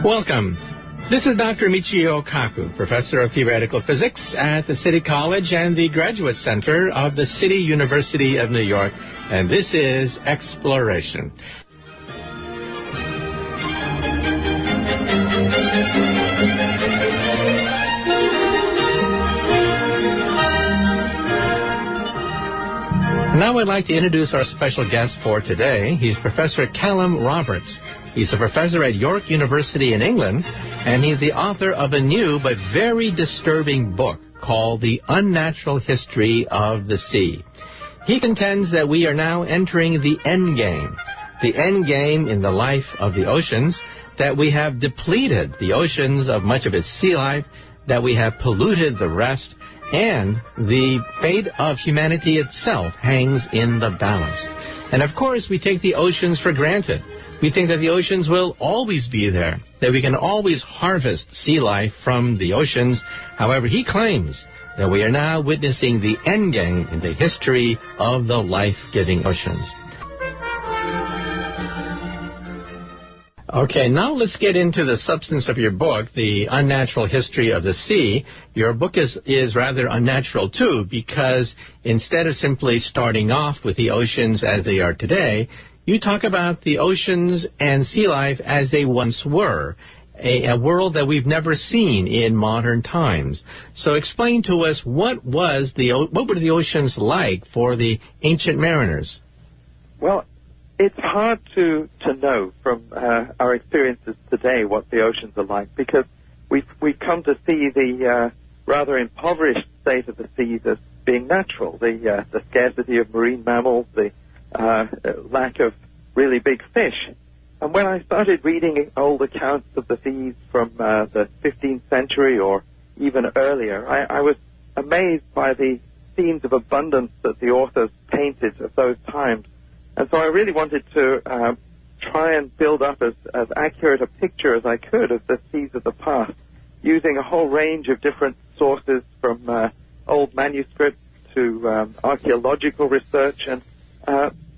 Welcome. This is Dr. Michio Kaku, Professor of Theoretical Physics at the City College and the Graduate Center of the City University of New York, and this is Exploration. Now I'd like to introduce our special guest for today. He's Professor Callum Roberts. He's a professor at York University in England, and he's the author of a new but very disturbing book called The Unnatural History of the Sea. He contends that we are now entering the end game in the life of the oceans, that we have depleted the oceans of much of its sea life, that we have polluted the rest, and the fate of humanity itself hangs in the balance. And of course, we take the oceans for granted. We think that the oceans will always be there, that we can always harvest sea life from the oceans. However, he claims that we are now witnessing the end game in the history of the life-giving oceans. Okay, now let's get into the substance of your book, The Unnatural History of the Sea. Your book is rather unnatural, too, because instead of simply starting off with the oceans as they are today, you talk about the oceans and sea life as they once were, a world that we've never seen in modern times. So explain to us what were the oceans like for the ancient mariners? Well, it's hard to know from our experiences today what the oceans are like, because we've come to see the rather impoverished state of the seas as being natural. The scarcity of marine mammals, the lack of really big fish. And when I started reading old accounts of the seas from the 15th century or even earlier, I was amazed by the scenes of abundance that the authors painted of those times. And so I really wanted to try and build up as accurate a picture as I could of the seas of the past, using a whole range of different sources, from old manuscripts to archaeological research. And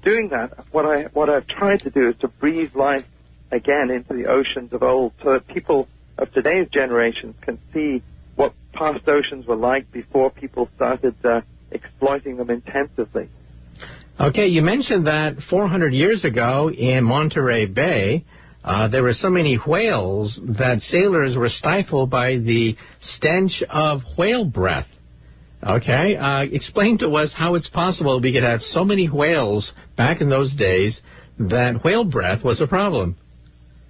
doing that, what I've tried to do is to breathe life again into the oceans of old, so that people of today's generations can see what past oceans were like before people started exploiting them intensively. Okay, you mentioned that 400 years ago in Monterey Bay, there were so many whales that sailors were stifled by the stench of whale breath. Okay, explain to us how it's possible we could have so many whales back in those days that whale breath was a problem.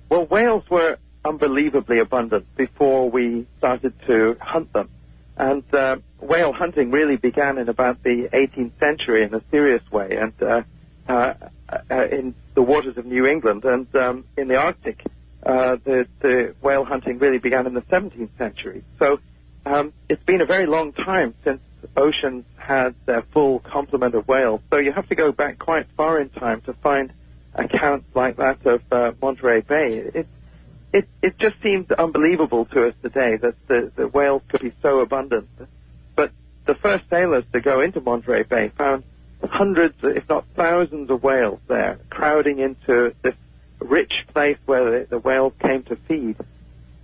Well, whales were unbelievably abundant before we started to hunt them. And whale hunting really began in about the 18th century in a serious way, and in the waters of New England. And in the Arctic, the whale hunting really began in the 17th century. So it's been a very long time since oceans had their full complement of whales. So you have to go back quite far in time to find accounts like that of Monterey Bay. It just seems unbelievable to us today that the whales could be so abundant. But the first sailors to go into Monterey Bay found hundreds, if not thousands, of whales there, crowding into this rich place where the whales came to feed.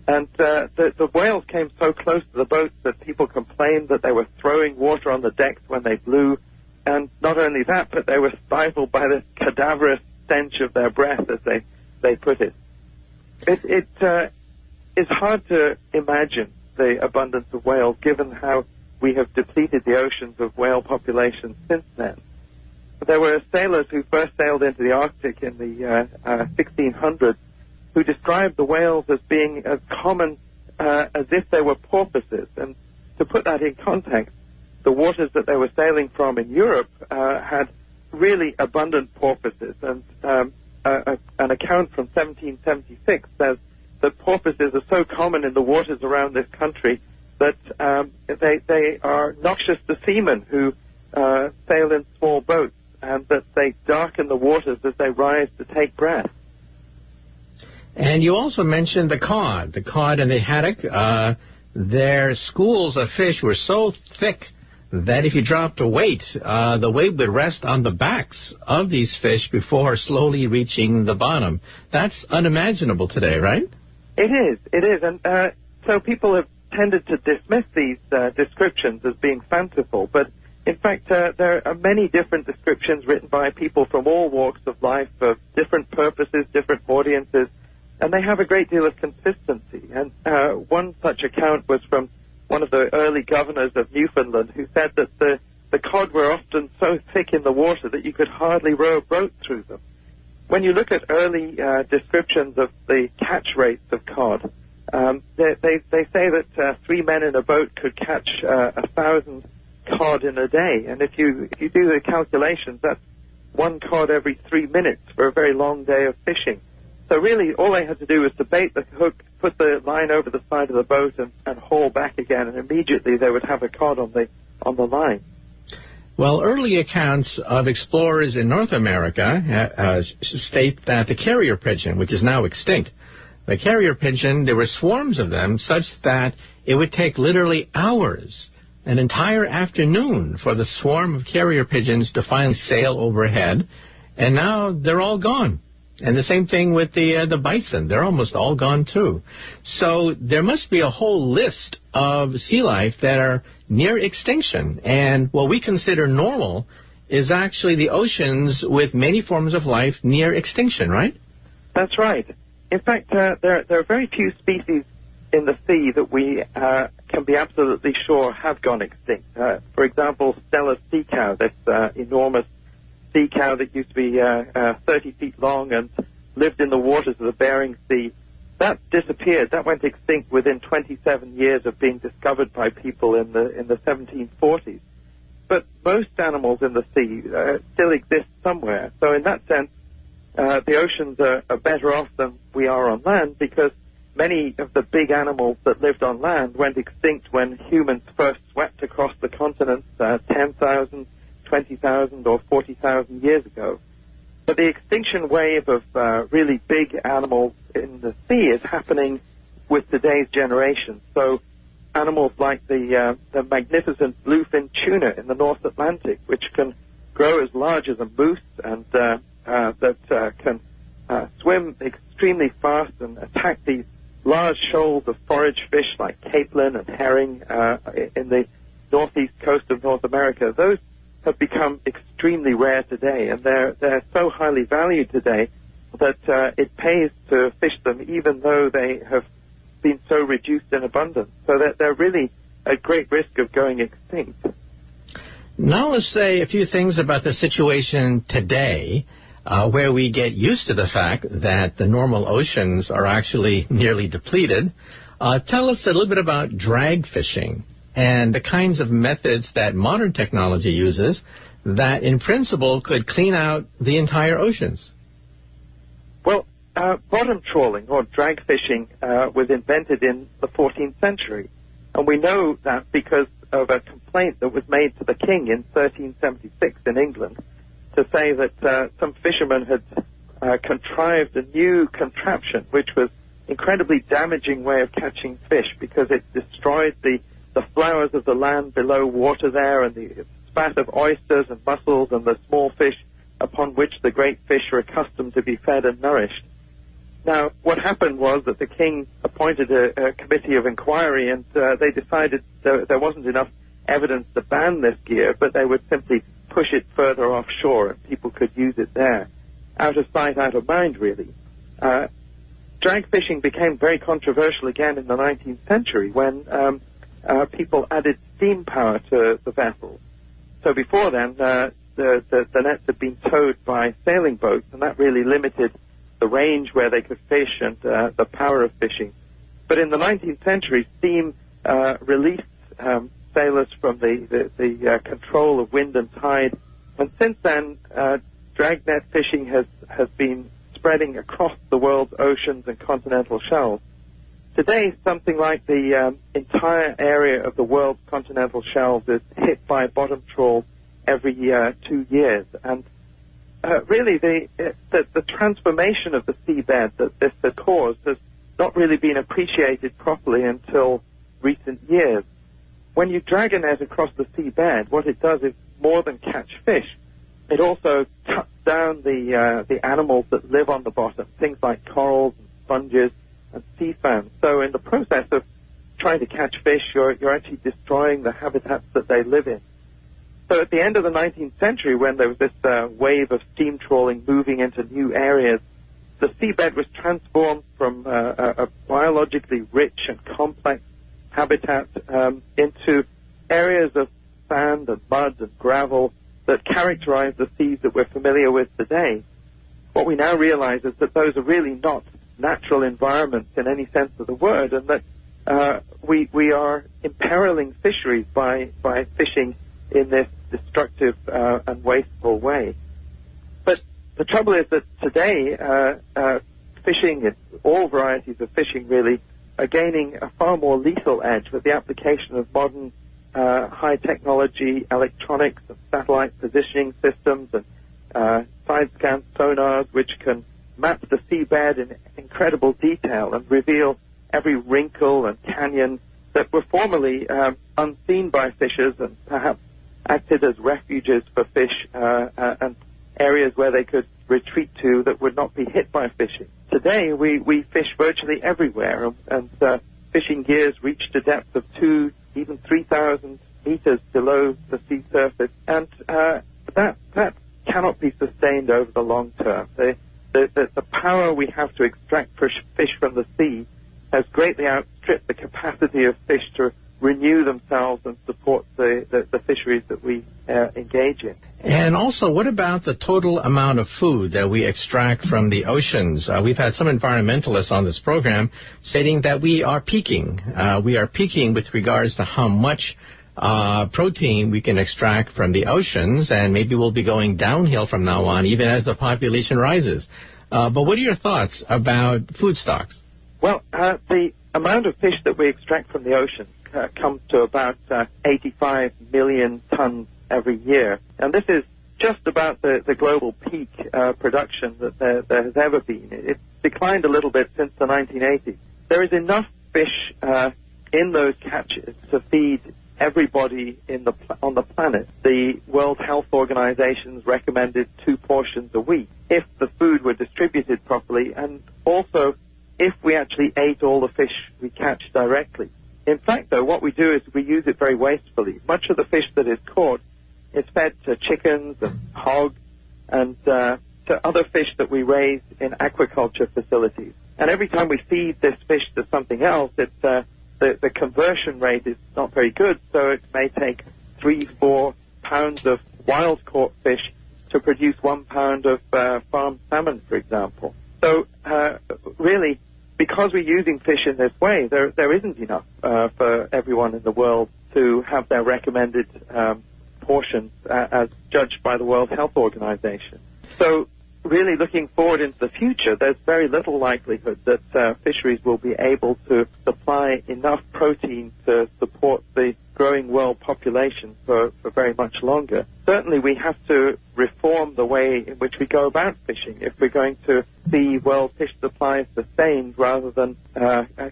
And the whales came so close to the boats that people complained that they were throwing water on the decks when they blew. And not only that, but they were stifled by the cadaverous stench of their breath, as they put it. It is hard to imagine the abundance of whales, given how we have depleted the oceans of whale populations since then. There were sailors who first sailed into the Arctic in the 1600s who described the whales as being as common as if they were porpoises. And to put that in context, the waters that they were sailing from in Europe had really abundant porpoises. And an account from 1776 says that porpoises are so common in the waters around this country that they are noxious to seamen who sail in small boats, and that they darken the waters as they rise to take breath. And you also mentioned the cod and the haddock. Their schools of fish were so thick that if you dropped a weight, the weight would rest on the backs of these fish before slowly reaching the bottom. That's unimaginable today, right? It is, and so people have tended to dismiss these descriptions as being fanciful, but in fact there are many different descriptions written by people from all walks of life, of different purposes, different audiences, and they have a great deal of consistency. And one such account was from one of the early governors of Newfoundland, who said that the cod were often so thick in the water that you could hardly row a boat through them. When you look at early descriptions of the catch rates of cod, they say that 3 men in a boat could catch 1,000 cod in a day, and if you do the calculations, that's 1 cod every 3 minutes for a very long day of fishing. So really, all they had to do was to bait the hook, put the line over the side of the boat, and haul back again, and immediately they would have a cod on the line. Well, early accounts of explorers in North America state that the carrier pigeon, which is now extinct, the carrier pigeon, there were swarms of them such that it would take literally hours, an entire afternoon, for the swarm of carrier pigeons to finally sail overhead, and now they're all gone. And the same thing with the bison. They're almost all gone, too. So there must be a whole list of sea life that are near extinction. And what we consider normal is actually the oceans with many forms of life near extinction, right? That's right. In fact, there are very few species in the sea that we can be absolutely sure have gone extinct. For example, Stella's sea cow, this enormous sea cow that used to be 30 feet long and lived in the waters of the Bering Sea, that disappeared. That went extinct within 27 years of being discovered by people in the 1740s. But most animals in the sea still exist somewhere. So in that sense, the oceans are better off than we are on land, because many of the big animals that lived on land went extinct when humans first swept across the continents 10,000, 20,000 or 40,000 years ago. But the extinction wave of really big animals in the sea is happening with today's generation. So animals like the magnificent bluefin tuna in the North Atlantic, which can grow as large as a moose and that can swim extremely fast and attack these large shoals of forage fish like capelin and herring in the northeast coast of North America. Those have become extremely rare today, and they're so highly valued today that it pays to fish them, even though they have been so reduced in abundance. So that they're really at great risk of going extinct. Now let's say a few things about the situation today, where we get used to the fact that the normal oceans are actually nearly depleted. Tell us a little bit about drag fishing and the kinds of methods that modern technology uses that, in principle, could clean out the entire oceans. Well, bottom trawling, or drag fishing, was invented in the 14th century. And we know that because of a complaint that was made to the king in 1376 in England to say that some fishermen had contrived a new contraption which was incredibly damaging way of catching fish, because it destroyed the flowers of the land below water there, and the spat of oysters and mussels and the small fish upon which the great fish are accustomed to be fed and nourished. Now, what happened was that the king appointed a committee of inquiry, and they decided there wasn't enough evidence to ban this gear, but they would simply push it further offshore and people could use it there. Out of sight, out of mind, really. Drag fishing became very controversial again in the 19th century when people added steam power to the vessels. So before then, the nets had been towed by sailing boats, and that really limited the range where they could fish and the power of fishing. But in the 19th century, steam released sailors from the control of wind and tide, and since then, dragnet fishing has been spreading across the world's oceans and continental shelves. Today, something like the entire area of the world's continental shelves is hit by bottom trawl every 2 years. And really, the transformation of the seabed that this has caused has not really been appreciated properly until recent years. When you drag a net across the seabed, what it does is more than catch fish. It also cuts down the animals that live on the bottom, things like corals and sponges, and sea fans. So in the process of trying to catch fish, you're actually destroying the habitats that they live in. So at the end of the 19th century, when there was this wave of steam trawling moving into new areas, the seabed was transformed from a biologically rich and complex habitat into areas of sand and mud and gravel that characterize the seas that we're familiar with today. What we now realize is that those are really not natural environments in any sense of the word, and that we are imperiling fisheries by fishing in this destructive and wasteful way. But the trouble is that today, fishing, all varieties of fishing really, are gaining a far more lethal edge with the application of modern high technology electronics and satellite positioning systems and side scan sonars which can map the seabed in incredible detail and reveal every wrinkle and canyon that were formerly unseen by fishers and perhaps acted as refuges for fish and areas where they could retreat to that would not be hit by fishing. Today, we fish virtually everywhere, and fishing gears reach to depths of 2, even 3,000 meters below the sea surface, and that cannot be sustained over the long term. The power we have to extract fish from the sea has greatly outstripped the capacity of fish to renew themselves and support the fisheries that we engage in. And also, what about the total amount of food that we extract from the oceans? We've had some environmentalists on this program stating that we are peaking. We are peaking with regards to how much protein we can extract from the oceans, and maybe we'll be going downhill from now on, even as the population rises. But what are your thoughts about food stocks? Well, the amount of fish that we extract from the ocean comes to about 85 million tons every year. And this is just about the global peak production that there has ever been. It's declined a little bit since the 1980s. There is enough fish in those catches to feed everybody on the planet. The World Health Organization's recommended 2 portions a week if the food were distributed properly, and also if we actually ate all the fish we catch directly. In fact, though, what we do is we use it very wastefully. Much of the fish that is caught is fed to chickens and hogs and to other fish that we raise in aquaculture facilities. And every time we feed this fish to something else, the conversion rate is not very good, so it may take 3-4 pounds of wild-caught fish to produce 1 pound of farmed salmon, for example. So really, because we're using fish in this way, there isn't enough for everyone in the world to have their recommended portions as judged by the World Health Organization. So really looking forward into the future, there's very little likelihood that fisheries will be able to supply enough protein to support the growing world population for very much longer. Certainly we have to reform the way in which we go about fishing if we're going to see world fish supplies sustained rather than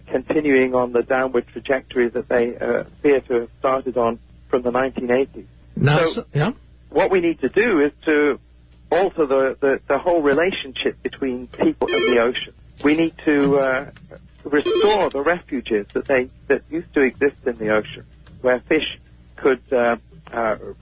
continuing on the downward trajectory that they appear to have started on from the 1980s. Now, what we need to do is to alter the whole relationship between people and the ocean. We need to restore the refuges that used to exist in the ocean, where fish could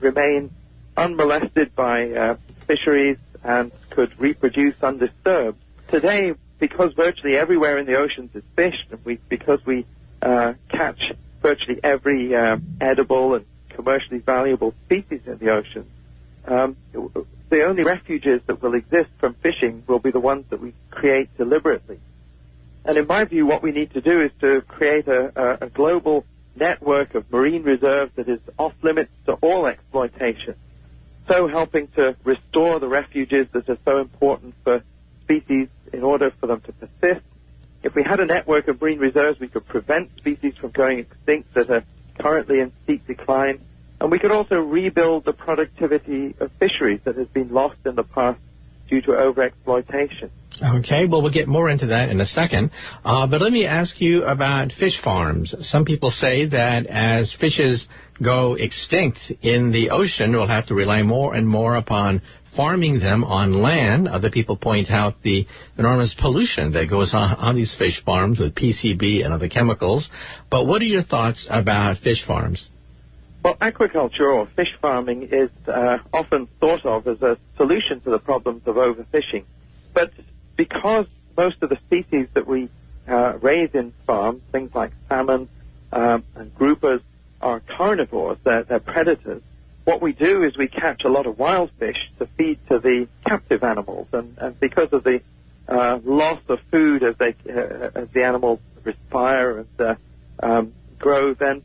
remain unmolested by fisheries and could reproduce undisturbed. Today, because virtually everywhere in the oceans is fished, and because we catch virtually every edible and commercially valuable species in the ocean, the only refuges that will exist from fishing will be the ones that we create deliberately. And in my view, what we need to do is to create a global network of marine reserves that is off limits to all exploitation, so helping to restore the refuges that are so important for species in order for them to persist. If we had a network of marine reserves, we could prevent species from going extinct that are currently in steep decline, and we could also rebuild the productivity of fisheries that has been lost in the past due to overexploitation. Okay, well, we'll get more into that in a second. But let me ask you about fish farms. Some people say that as fishes go extinct in the ocean, we'll have to rely more and more upon farming them on land. Other people point out the enormous pollution that goes on these fish farms with PCB and other chemicals. But what are your thoughts about fish farms? Well, aquaculture or fish farming is often thought of as a solution to the problems of overfishing. But because most of the species that we raise in farms, things like salmon and groupers, are carnivores, they're predators, what we do is we catch a lot of wild fish to feed to the captive animals. And because of the loss of food as the animals respire and grow, then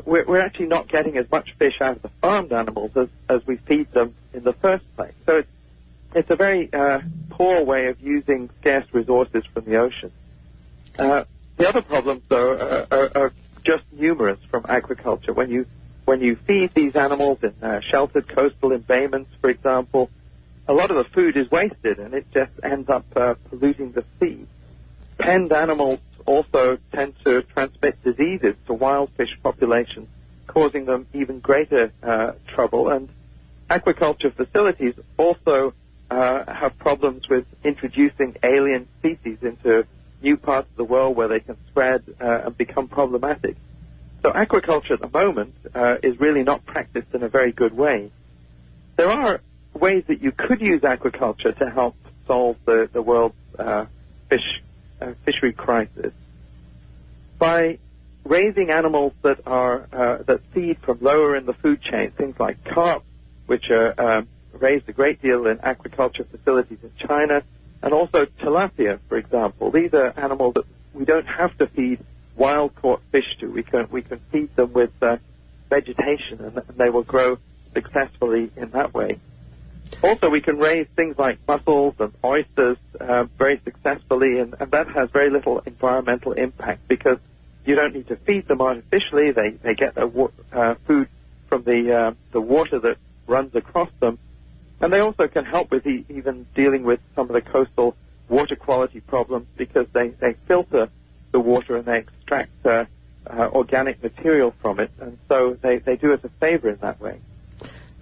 we're actually not getting as much fish out of the farmed animals as we feed them in the first place. So it's a very poor way of using scarce resources from the ocean. The other problems, though, are just numerous from aquaculture. When you feed these animals in sheltered coastal embayments, for example, a lot of the food is wasted, and it just ends up polluting the sea. Penned animals also tend to transmit diseases to wild fish populations, causing them even greater trouble. And aquaculture facilities also have problems with introducing alien species into new parts of the world where they can spread and become problematic. So aquaculture at the moment is really not practiced in a very good way. There are ways that you could use aquaculture to help solve the world's fishery crisis. By raising animals that feed from lower in the food chain, things like carp, which are raised a great deal in aquaculture facilities in China, and also tilapia, for example. These are animals that we don't have to feed wild-caught fish to. We can feed them with vegetation, and they will grow successfully in that way. Also, we can raise things like mussels and oysters very successfully, and that has very little environmental impact because you don't need to feed them artificially. They get their food from the water that runs across them. And they also can help with even dealing with some of the coastal water quality problems because they filter the water and they extract organic material from it. And so they do us a favor in that way.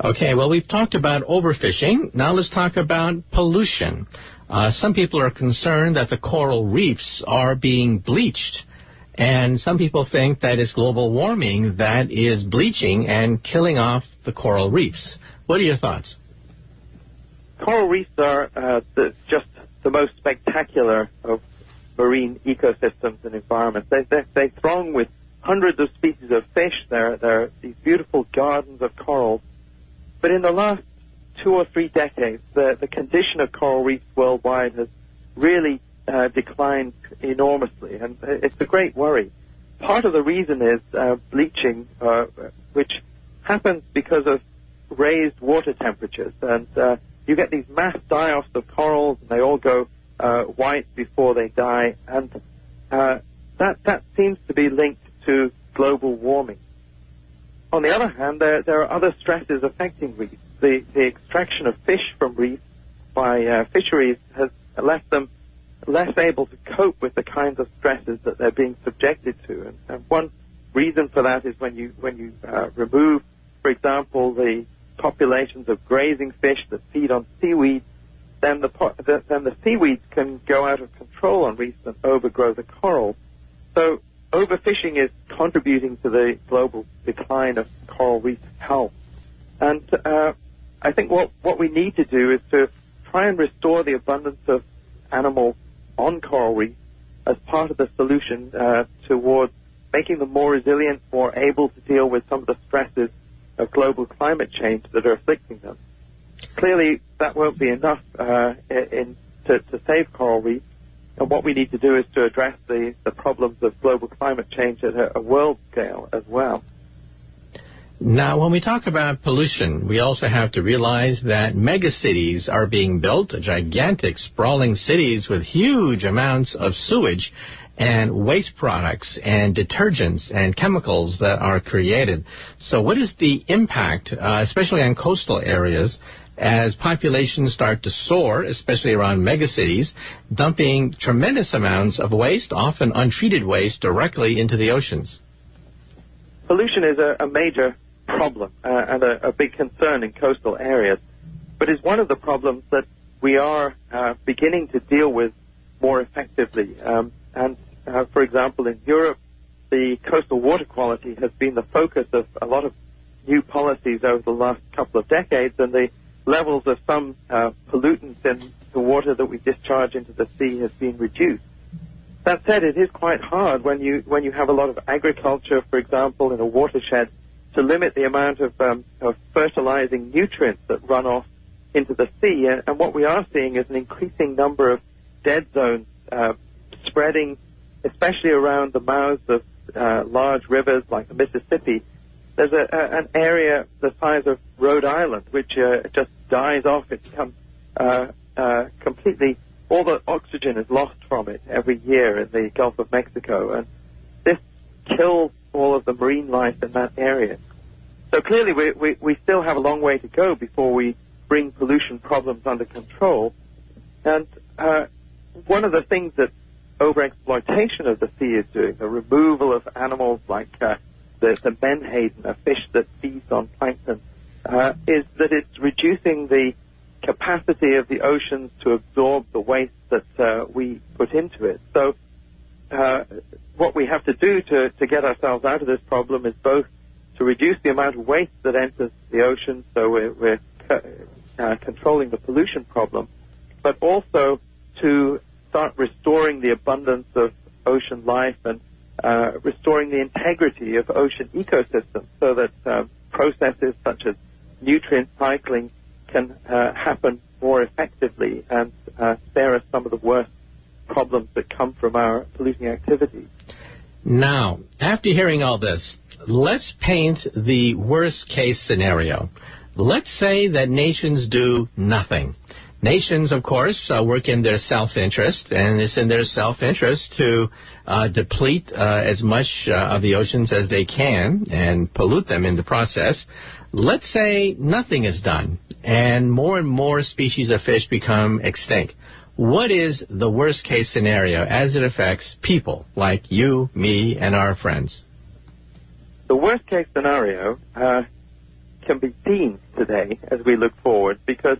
Okay, well, we've talked about overfishing. Now let's talk about pollution. Some people are concerned that the coral reefs are being bleached. And some people think that it's global warming that is bleaching and killing off the coral reefs. What are your thoughts? Coral reefs are just the most spectacular of marine ecosystems and environments. They throng with hundreds of species of fish. They're these beautiful gardens of corals. But in the last 2 or 3 decades, the condition of coral reefs worldwide has really declined enormously, and it's a great worry. Part of the reason is bleaching, which happens because of raised water temperatures, and you get these mass die-offs of corals, and they all go white before they die, and that seems to be linked to global warming. On the other hand, there are other stresses affecting reefs. The extraction of fish from reefs by fisheries has left them less able to cope with the kinds of stresses that they're being subjected to. And one reason for that is when you remove, for example, the populations of grazing fish that feed on seaweed, then the seaweeds can go out of control on reefs and overgrow the coral. So overfishing is contributing to the global decline of coral reef health. And I think what we need to do is to try and restore the abundance of animals on coral reefs as part of the solution towards making them more resilient, more able to deal with some of the stresses of global climate change that are afflicting them. Clearly, that won't be enough to save coral reefs. And what we need to do is to address the problems of global climate change at a world scale as well. Now, when we talk about pollution, we also have to realize that megacities are being built, gigantic, sprawling cities with huge amounts of sewage and waste products and detergents and chemicals that are created. So what is the impact, especially on coastal areas, as populations start to soar, especially around megacities, dumping tremendous amounts of waste, often untreated waste, directly into the oceans? Pollution is a major problem and a big concern in coastal areas. but is one of the problems that we are beginning to deal with more effectively. For example, in Europe, the coastal water quality has been the focus of a lot of new policies over the last couple of decades, and the levels of some pollutants in the water that we discharge into the sea has been reduced. That said, it is quite hard when you have a lot of agriculture, for example, in a watershed, to limit the amount of fertilizing nutrients that run off into the sea. And what we are seeing is an increasing number of dead zones spreading, especially around the mouths of large rivers like the Mississippi. There's an area the size of Rhode Island which just dies off. It becomes completely, all the oxygen is lost from it every year in the Gulf of Mexico, and this kills all of the marine life in that area. So clearly we still have a long way to go before we bring pollution problems under control. And one of the things that overexploitation of the sea is doing, the removal of animals like the menhaden, a fish that feeds on plankton, is that it's reducing the capacity of the oceans to absorb the waste that we put into it. So what we have to do to get ourselves out of this problem is both to reduce the amount of waste that enters the ocean, so we're controlling the pollution problem, but also to start restoring the abundance of ocean life and restoring the integrity of ocean ecosystems so that processes such as nutrient cycling can happen more effectively and spare us some of the worst problems that come from our polluting activities. Now, after hearing all this, let's paint the worst case scenario. Let's say that nations do nothing. Nations, of course, work in their self-interest, and it's in their self-interest to deplete as much of the oceans as they can and pollute them in the process. Let's say nothing is done, and more species of fish become extinct. What is the worst-case scenario as it affects people like you, me, and our friends? The worst-case scenario can be seen today as we look forward, because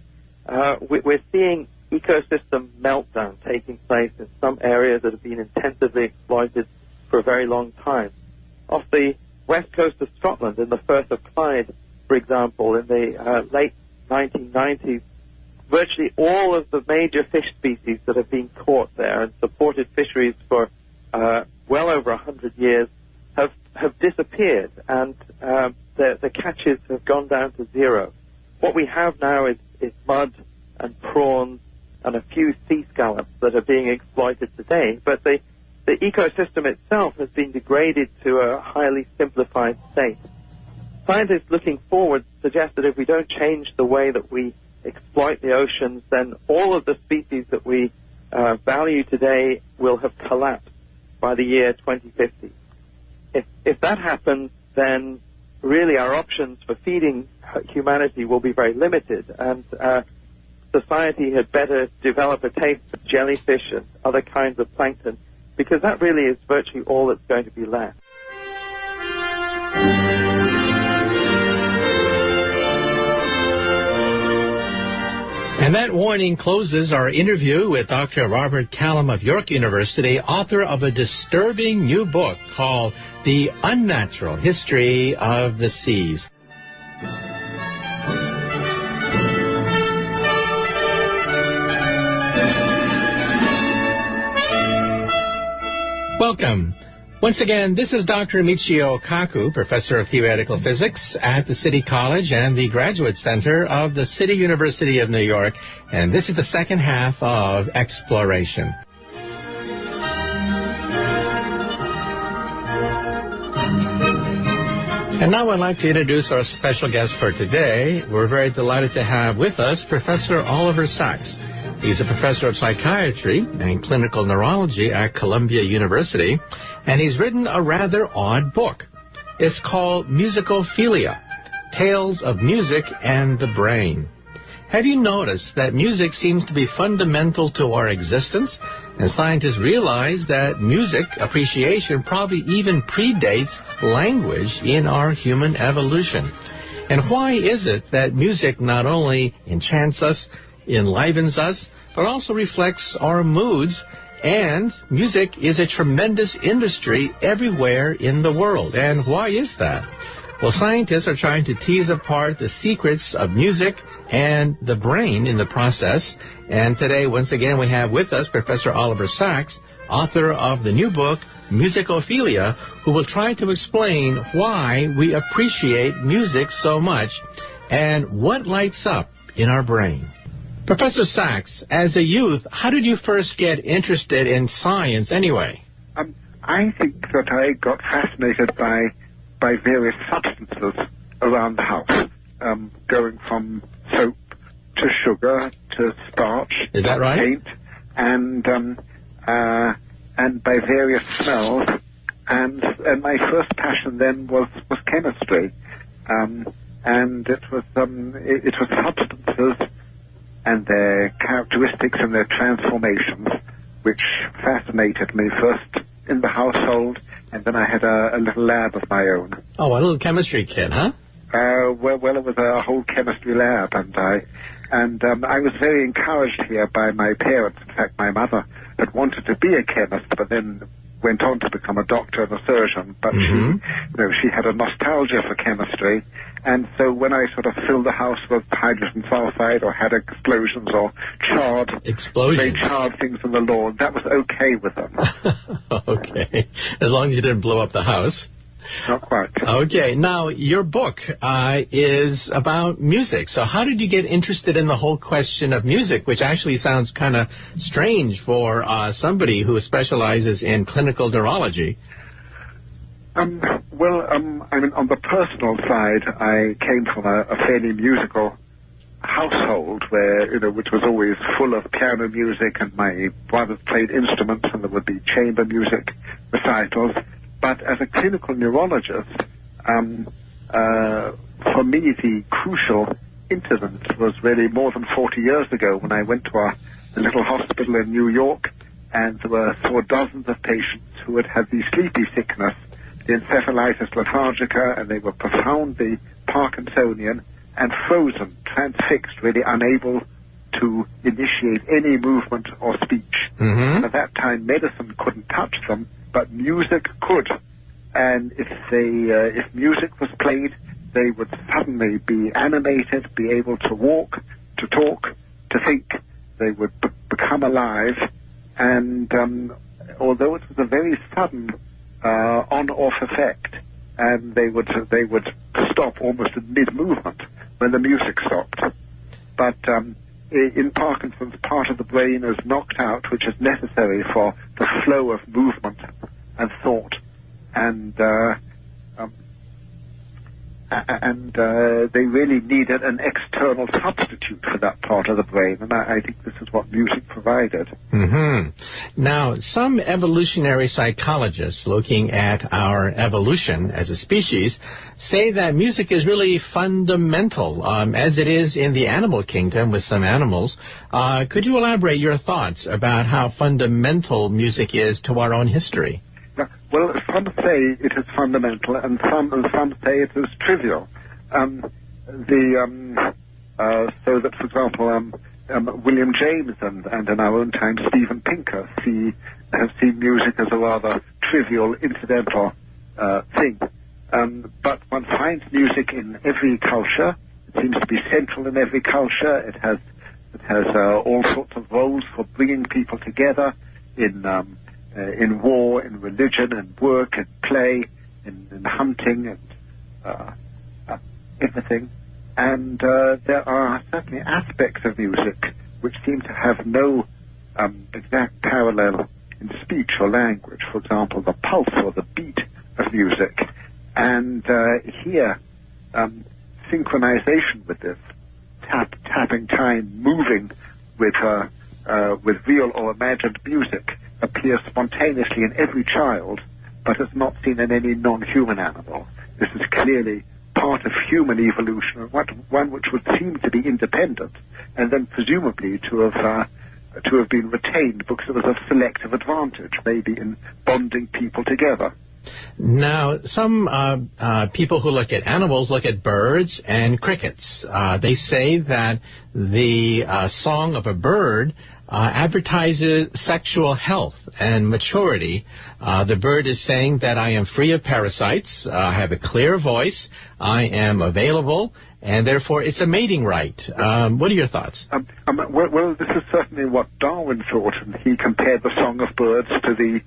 we're seeing ecosystem meltdown taking place in some areas that have been intensively exploited for a very long time. Off the west coast of Scotland, in the Firth of Clyde, for example, in the late 1990s, virtually all of the major fish species that have been caught there and supported fisheries for well over 100 years have disappeared, and the catches have gone down to zero. What we have now is mud and prawns and a few sea scallops that are being exploited today, but the ecosystem itself has been degraded to a highly simplified state. Scientists looking forward suggest that if we don't change the way that we exploit the oceans, then all of the species that we value today will have collapsed by the year 2050. If that happens, then really our options for feeding humanity will be very limited, and society had better develop a taste for jellyfish and other kinds of plankton, because that really is virtually all that's going to be left. And that warning closes our interview with Dr. Robert Callum of York University, author of a disturbing new book called The Unnatural History of the Seas. Welcome. Once again, this is Dr. Michio Kaku, Professor of Theoretical Physics at the City College and the Graduate Center of the City University of New York, and this is the second half of Exploration. And now I'd like to introduce our special guest for today. We're very delighted to have with us Professor Oliver Sacks. He's a professor of psychiatry and clinical neurology at Columbia University, and he's written a rather odd book. It's called Musicophilia, Tales of Music and the Brain. Have you noticed that music seems to be fundamental to our existence? And scientists realize that music appreciation probably even predates language in our human evolution. And why is it that music not only enchants us, enlivens us, but also reflects our moods? And music is a tremendous industry everywhere in the world. And why is that? Well, scientists are trying to tease apart the secrets of music and the brain in the process. And today, once again, we have with us Professor Oliver Sacks, author of the new book, Musicophilia, who will try to explain why we appreciate music so much and what lights up in our brain. Professor Sacks, as a youth, how did you first get interested in science anyway? I think that I got fascinated by various substances around the house, going from soap to sugar to starch, is that right? Paint, and by various smells. And my first passion then was chemistry, and it was substances and their characteristics and their transformations which fascinated me, first in the household, and then I had a little lab of my own. Oh, a little chemistry kit, huh? Well, it was a whole chemistry lab, and I was very encouraged here by my parents. In fact, my mother had wanted to be a chemist, but then went on to become a doctor and a surgeon. But she had a nostalgia for chemistry, and so when I sort of filled the house with hydrogen sulfide or had explosions or they charred things on the lawn, that was okay with them. Okay, as long as you didn't blow up the house. Not quite. Okay, now your book is about music. So how did you get interested in the whole question of music, which actually sounds kind of strange for somebody who specializes in clinical neurology? I mean, on the personal side, I came from a fairly musical household which was always full of piano music, and my brothers played instruments, and there would be chamber music recitals. But as a clinical neurologist, for me, the crucial incident was really more than 40 years ago when I went to a little hospital in New York, and there were dozens of patients who had had the sleepy sickness, the encephalitis lethargica, and they were profoundly Parkinsonian and frozen, transfixed, really unable to initiate any movement or speech. And at that time, medicine couldn't touch them, but music could. And if music was played, they would suddenly be animated, be able to walk, to talk, to think. They would become alive. And although it was a very sudden on-off effect, and they would stop almost in mid-movement when the music stopped. But in Parkinson's, part of the brain is knocked out, which is necessary for the flow of movement and thought, and they really needed an external substitute for that part of the brain, and I think this is what music provided. Now, some evolutionary psychologists looking at our evolution as a species say that music is really fundamental, as it is in the animal kingdom with some animals. Could you elaborate your thoughts about how fundamental music is to our own history? Well, some say it is fundamental, and some say it is trivial. So that, for example, William James and in our own time Steven Pinker have seen music as a rather trivial, incidental thing. But one finds music in every culture. It seems to be central in every culture. It has all sorts of roles for bringing people together in war, in religion, in work, in play, in hunting, and everything. And there are certainly aspects of music which seem to have no exact parallel in speech or language. For example, the pulse or the beat of music. And here, synchronization with this, tapping time, moving with real or imagined music, appears spontaneously in every child, but is not seen in any non-human animal. This is clearly part of human evolution, one which would seem to be independent, and then presumably to have been retained because it was of selective advantage, maybe in bonding people together. Now, some people who look at animals look at birds and crickets. They say that the song of a bird advertises sexual health and maturity. The bird is saying that I am free of parasites, I have a clear voice, I am available, and therefore it's a mating right. What are your thoughts? Well, this is certainly what Darwin thought, and he compared the song of birds to the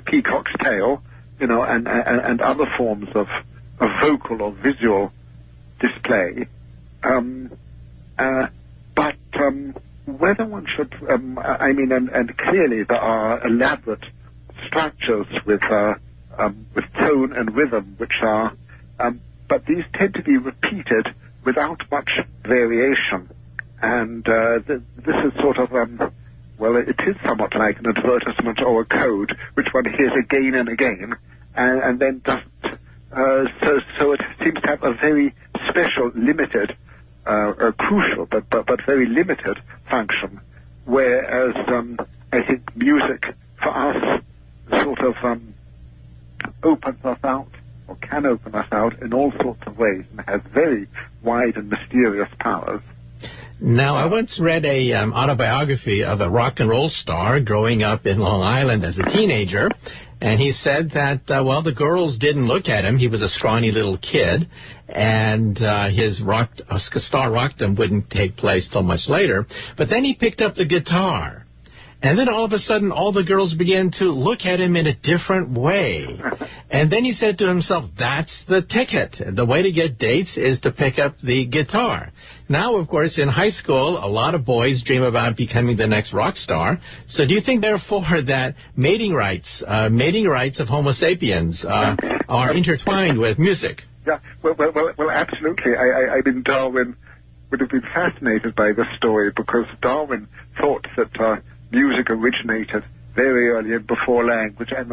peacock's tail, and other forms of vocal or visual display. But whether one should, and clearly there are elaborate structures with tone and rhythm, which are, but these tend to be repeated without much variation. And this is sort of, it is somewhat like an advertisement or a code, which one hears again and again, and then doesn't. So it seems to have a very special, limited, crucial, but very limited function. Whereas I think music for us sort of opens us out, or can open us out in all sorts of ways, and has very wide and mysterious powers. Now, I once read a autobiography of a rock and roll star growing up in Long Island as a teenager, and he said that, the girls didn't look at him. He was a scrawny little kid, and his star rockdom wouldn't take place till much later. But then he picked up the guitar, and then all of a sudden, all the girls began to look at him in a different way. And then he said to himself, that's the ticket. The way to get dates is to pick up the guitar. Now, of course, in high school, a lot of boys dream about becoming the next rock star. So do you think, therefore, that mating rights of Homo sapiens are intertwined with music? Yeah, well, absolutely. I mean, Darwin would have been fascinated by this story, because Darwin thought that music originated very early and before language, and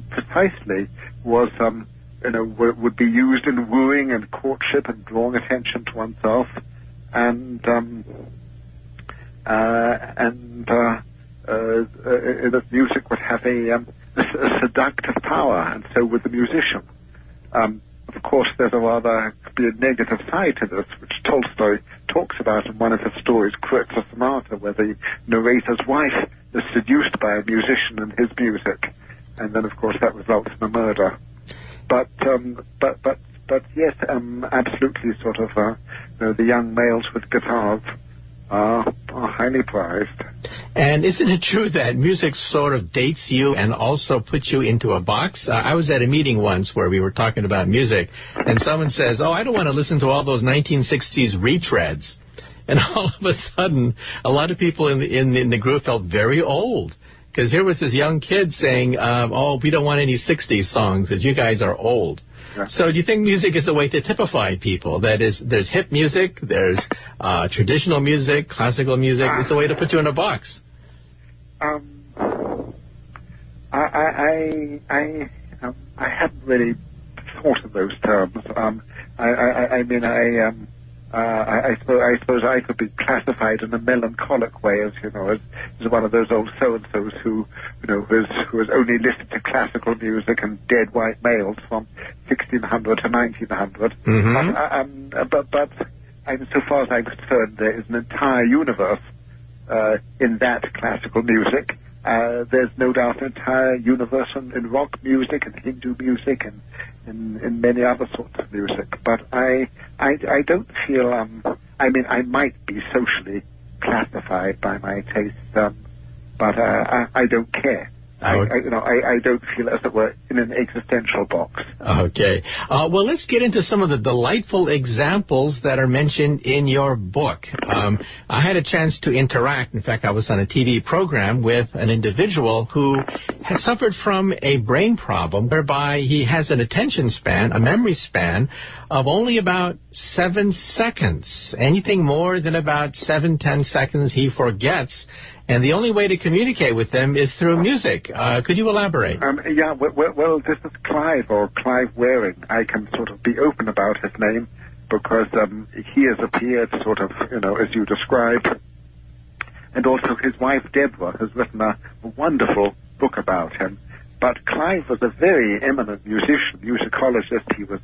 precisely was would be used in wooing and courtship and drawing attention to oneself, and that music would have a seductive power, and so would the musician. Of course, there's could be a negative side to this, which Tolstoy talks about in one of his stories, Kreutzer Sonata, where the narrator's wife is seduced by a musician and his music, and then, of course, that results in a murder. But yes, absolutely, sort of, the young males with guitars are highly prized. And isn't it true that music sort of dates you and also puts you into a box? I was at a meeting once where we were talking about music, and someone says, I don't want to listen to all those 1960s retreads. And all of a sudden, a lot of people in the group felt very old, because here was this young kid saying, we don't want any 60s songs because you guys are old. Yeah. So do you think music is a way to typify people? That is, there's hip music, there's traditional music, classical music. It's a way to put you in a box. I haven't really thought of those terms. I suppose I could be classified in a melancholic way, as one of those old so-and-sos who has only listened to classical music and dead white males from 1600 to 1900. Mm-hmm. But so far as I'm concerned, there is an entire universe in that classical music. There's no doubt an entire universe in rock music and Hindu music and in many other sorts of music. But I don't feel, I might be socially classified by my taste, but I don't care. I don't feel, as it were, in an existential box. Okay. Well, let's get into some of the delightful examples that are mentioned in your book. I had a chance to interact. In fact, I was on a TV program with an individual who had suffered from a brain problem whereby he has an attention span, a memory span, of only about 7 seconds. Anything more than about 7-10 seconds he forgets. And the only way to communicate with them is through music. Could you elaborate? Well, this is Clive Waring. I can sort of be open about his name because he has appeared sort of, as you described. And also his wife, Deborah, has written a wonderful book about him. But Clive was a very eminent musician, musicologist. He was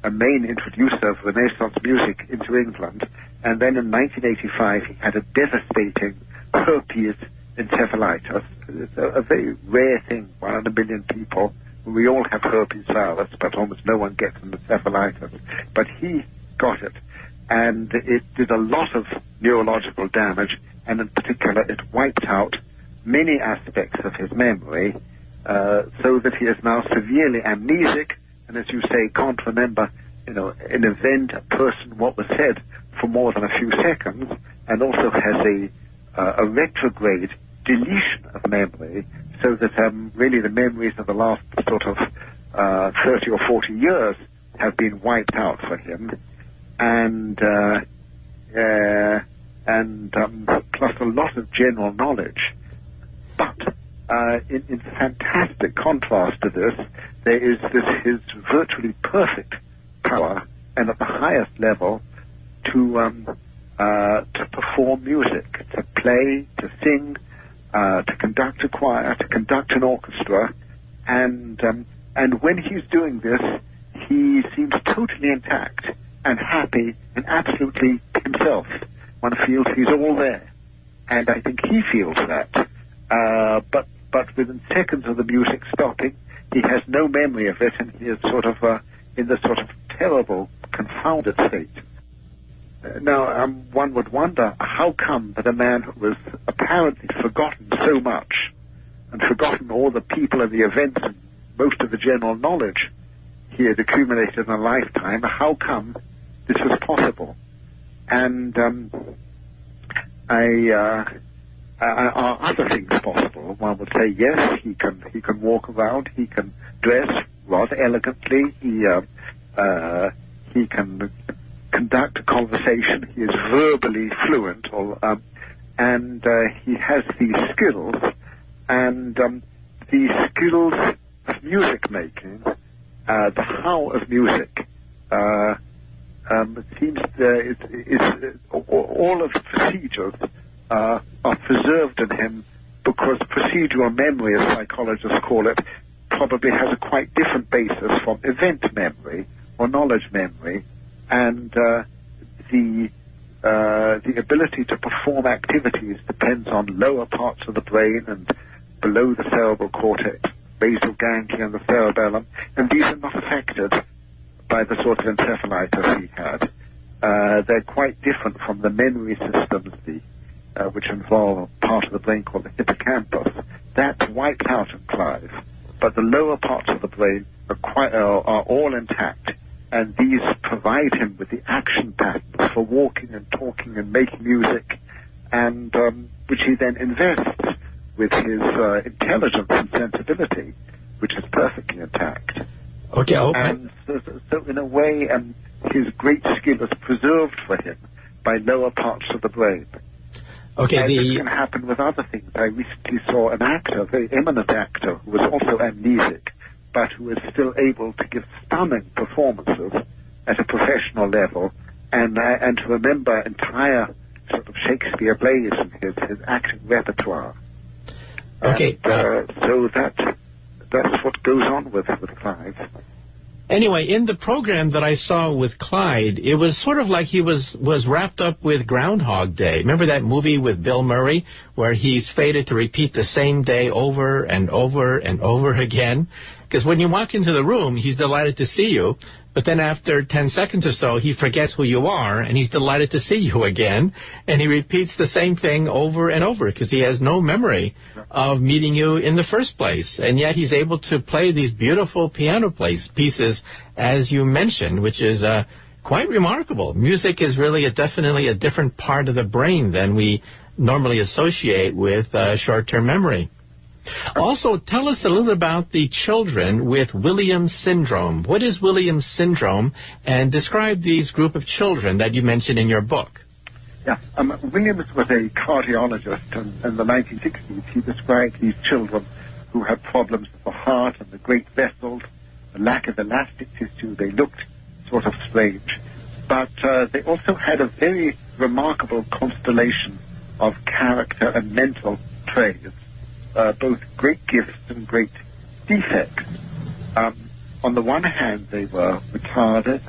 a main introducer of Renaissance music into England. And then in 1985, he had a devastating herpes encephalitis. It's a very rare thing, 1 in a million people. We all have herpes virus, but almost no one gets an encephalitis. But he got it, and it did a lot of neurological damage, and in particular, it wiped out many aspects of his memory, so that he is now severely amnesic, and as you say, can't remember, an event, a person, what was said for more than a few seconds, and also has a retrograde deletion of memory, so that really the memories of the last sort of 30 or 40 years have been wiped out for him, and plus a lot of general knowledge. But in fantastic contrast to this, there is his virtually perfect power, and at the highest level, to perform music, to play, to sing, to conduct a choir, to conduct an orchestra, and when he's doing this, he seems totally intact and happy and absolutely himself. One feels he's all there, and I think he feels that. But within seconds of the music stopping, he has no memory of it, and he is sort of in this sort of terrible, confounded state. Now, one would wonder how come that a man who was apparently forgotten so much, and forgotten all the people and the events and most of the general knowledge he had accumulated in a lifetime, how come this was possible? And are other things possible? One would say yes, he can walk around, he can dress rather elegantly, he can conduct a conversation, he is verbally fluent, and he has these skills, and these skills of music making, the how of music, it seems all of the procedures are preserved in him, because procedural memory, as psychologists call it, probably has a quite different basis from event memory or knowledge memory, and the ability to perform activities depends on lower parts of the brain and below the cerebral cortex, basal ganglia and the cerebellum, and these are not affected by the sort of encephalitis he had. They're quite different from the memory systems, which involve a part of the brain called the hippocampus. That's wiped out in Clive, but the lower parts of the brain are all intact, and these provide him with the action patterns for walking and talking and making music, and which he then invests with his intelligence and sensibility, which is perfectly intact. Okay. And so in a way, his great skill is preserved for him by lower parts of the brain. Okay, and this can happen with other things. I recently saw an actor, a very eminent actor, who was also amnesic, but who is still able to give stunning performances at a professional level, and to remember entire sort of Shakespeare plays and his acting repertoire. Okay. So that's what goes on with Clive. Anyway, in the program that I saw with Clyde, it was sort of like he was wrapped up with Groundhog Day. Remember that movie with Bill Murray where he's fated to repeat the same day over and over and over again? Because when you walk into the room, he's delighted to see you, but then after 10 seconds or so, he forgets who you are, and he's delighted to see you again, and he repeats the same thing over and over because he has no memory of meeting you in the first place. And yet he's able to play these beautiful piano pieces, as you mentioned, which is quite remarkable. Music is really definitely a different part of the brain than we normally associate with short-term memory. Also, tell us a little bit about the children with Williams syndrome. What is Williams syndrome? And describe these group of children that you mentioned in your book. Yeah, Williams was a cardiologist in the 1960s. He described these children who had problems with the heart and the great vessels, the lack of elastic tissue. They looked sort of strange. But they also had a very remarkable constellation of character and mental traits. Both great gifts and great defects. On the one hand, they were retarded,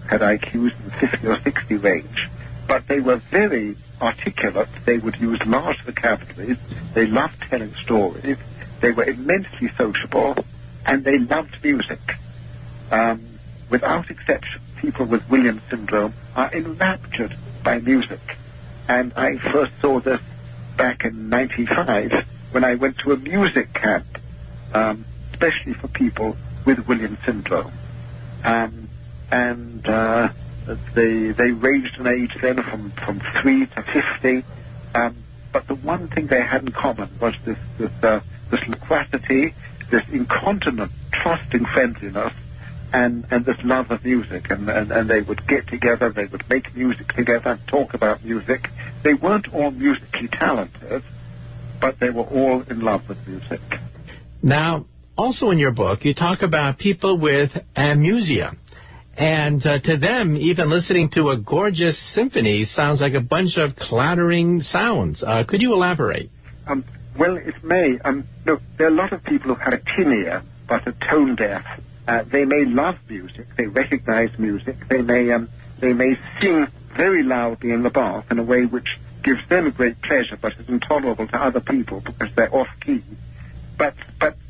had IQs in the 50 or 60 range, but they were very articulate. They would use large vocabularies. They loved telling stories. They were immensely sociable, and they loved music. Without exception, people with Williams syndrome are enraptured by music. And I first saw this back in 95 when I went to a music camp, especially for people with Williams syndrome. They ranged in age then from 3 to 50. But the one thing they had in common was this loquacity, this incontinent, trusting friendliness, and this love of music. And they would get together, they would make music together, talk about music. They weren't all musically talented, but they were all in love with music. Now, also in your book, you talk about people with amusia. And to them, even listening to a gorgeous symphony sounds like a bunch of clattering sounds. Could you elaborate? Well, it may. Look, there are a lot of people who have a tin ear, but are tone deaf. They may love music. They recognize music. They may sing very loudly in the bath in a way which gives them great pleasure, but is intolerable to other people because they're off key. But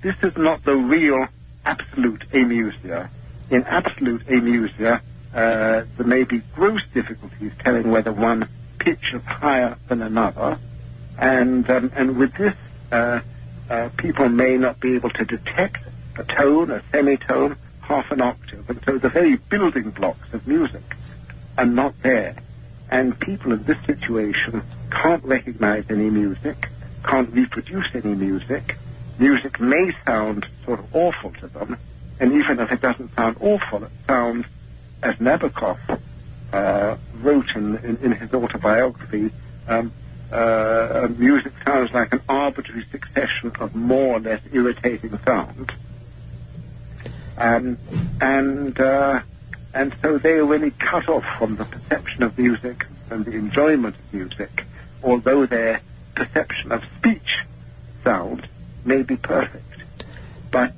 this is not the real absolute amusia. In absolute amusia, there may be gross difficulties telling whether one pitch is higher than another, and with this, people may not be able to detect a tone, a semitone, half an octave, and so the very building blocks of music are not there. And people in this situation can't recognize any music, can't reproduce any music. Music may sound sort of awful to them, and even if it doesn't sound awful, it sounds, as Nabokov wrote in his autobiography, music sounds like an arbitrary succession of more or less irritating sounds. And so they are really cut off from the perception of music and the enjoyment of music, although their perception of speech sound may be perfect. But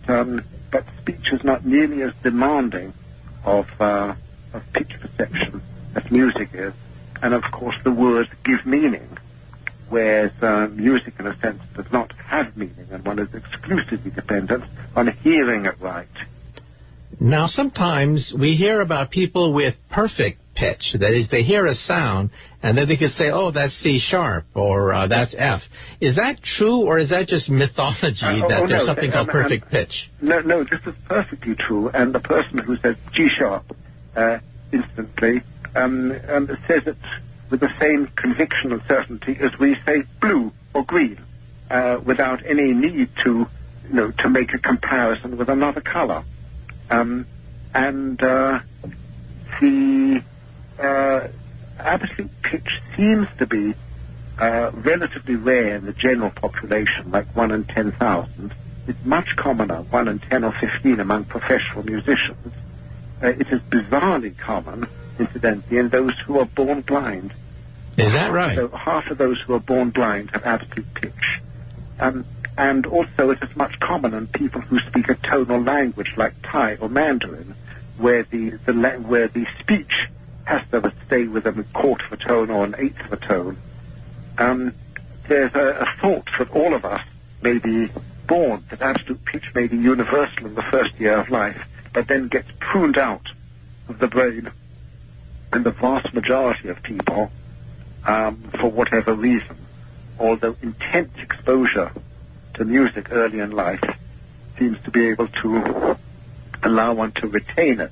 speech is not nearly as demanding of pitch perception as music is. And of course the words give meaning, whereas music in a sense does not have meaning, and one is exclusively dependent on hearing it right. Now, sometimes we hear about people with perfect pitch. That is, they hear a sound, and then they can say, oh, that's C sharp, or that's F. Is that true, or is that just mythology that there's something called perfect pitch? No, this is perfectly true, and the person who says G sharp instantly says it with the same conviction and certainty as we say blue or green, without any need to make a comparison with another color. The absolute pitch seems to be relatively rare in the general population, like 1 in 10,000. It's much commoner, 1 in 10 or 15 among professional musicians. It is bizarrely common, incidentally, in those who are born blind. Is that right? So half of those who are born blind have absolute pitch. And also it is much common in people who speak a tonal language like Thai or Mandarin, where the speech has to stay within a quarter of a tone or an eighth of a tone. There's a thought that all of us may be born that absolute pitch may be universal in the first year of life, but then gets pruned out of the brain in the vast majority of people for whatever reason, although intense exposure to music early in life seems to be able to allow one to retain it,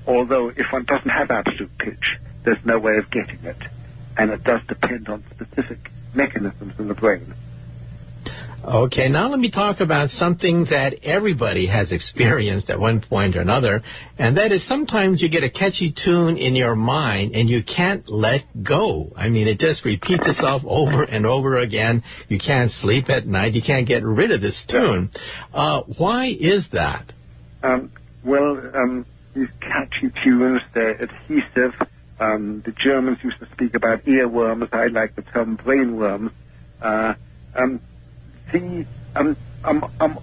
although if one doesn't have absolute pitch, there's no way of getting it, and it does depend on specific mechanisms in the brain. Okay, now let me talk about something that everybody has experienced at one point or another, and that is sometimes you get a catchy tune in your mind and you can't let go. I mean, it just repeats itself over and over again. You can't sleep at night. You can't get rid of this tune. Why is that? These catchy tunes, they're adhesive. The Germans used to speak about earworms. I like the term brainworms.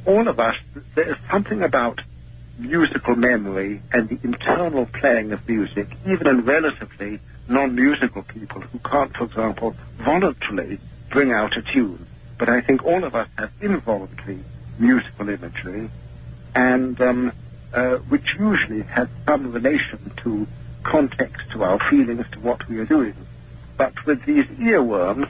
all of us, there is something about musical memory and the internal playing of music, even in relatively non-musical people who can't, for example, voluntarily bring out a tune. But I think all of us have involuntary musical imagery, and which usually has some relation to context, to our feelings, to what we are doing. But with these earworms,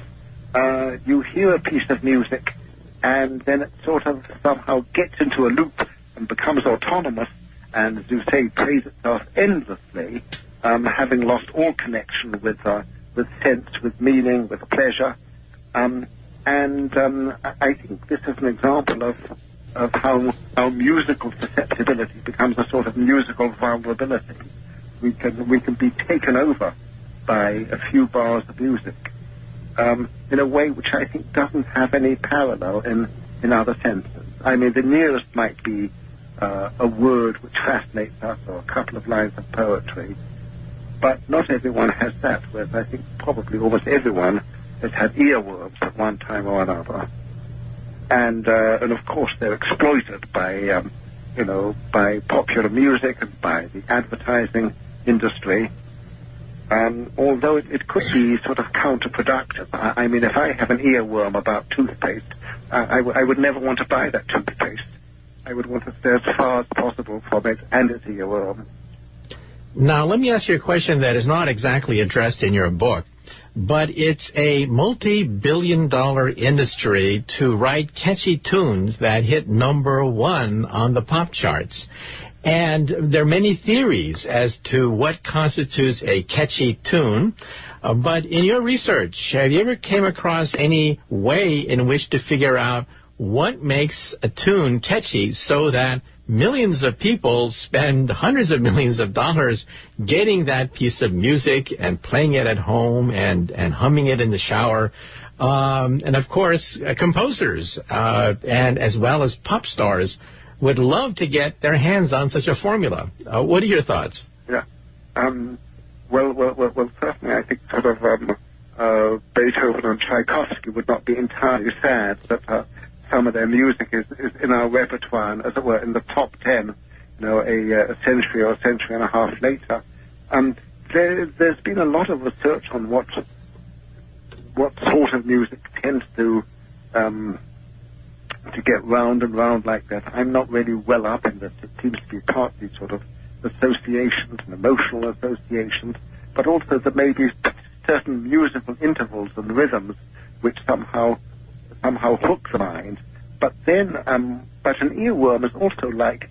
you hear a piece of music, and then it sort of somehow gets into a loop and becomes autonomous, and, as you say, plays itself endlessly, having lost all connection with sense, with meaning, with pleasure. I think this is an example of how musical susceptibility becomes a sort of musical vulnerability. We can be taken over by a few bars of music in a way which I think doesn't have any parallel in other senses. I mean, the nearest might be a word which fascinates us, or a couple of lines of poetry, but not everyone has that, whereas I think probably almost everyone has had earworms at one time or another. And of course they're exploited by, by popular music and by the advertising industry. Although it could be sort of counterproductive. I mean, if I have an earworm about toothpaste, I would never want to buy that toothpaste. I would want to stay as far as possible from it and its earworm. Now, let me ask you a question that is not exactly addressed in your book, but it's a multi-billion-dollar industry to write catchy tunes that hit #1 on the pop charts. And there are many theories as to what constitutes a catchy tune. But in your research, have you ever came across any way in which to figure out what makes a tune catchy so that millions of people spend hundreds of millions of dollars getting that piece of music and playing it at home and humming it in the shower? And, of course, composers and as well as pop stars would love to get their hands on such a formula. What are your thoughts? Yeah. Well, certainly I think sort of Beethoven and Tchaikovsky would not be entirely sad that some of their music is in our repertoire, and, as it were, in the top 10, a century or a century and a half later. There's been a lot of research on what sort of music tends to get round and round like that. I'm not really well up in this. It seems to be partly sort of associations and emotional associations, but also there may be certain musical intervals and rhythms which somehow hook the mind. But then, but an earworm is also like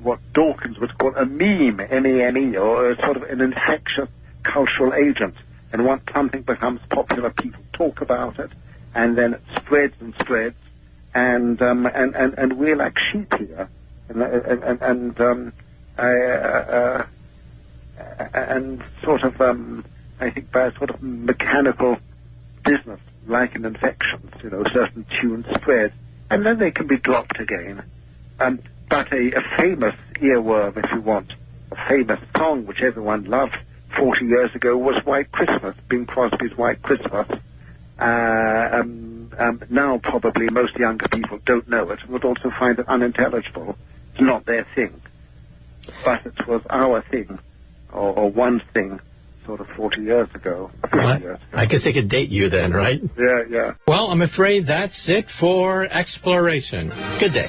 what Dawkins would call a meme, M-E-M-E, or sort of an infectious cultural agent. And once something becomes popular, people talk about it, and then it spreads and spreads, and we're like sheep here, and sort of I think by a sort of mechanical business, like an infection, certain tunes spread, and then they can be dropped again. But a famous earworm, if you want, a famous song which everyone loved 40 years ago was White Christmas, Bing Crosby's White Christmas. Now probably most younger people don't know it and would also find it unintelligible. It's not their thing. But it was our thing, or one thing, sort of 40 years ago. Well, I guess they could date you then, right? Yeah. Well, I'm afraid that's it for Exploration. Good day.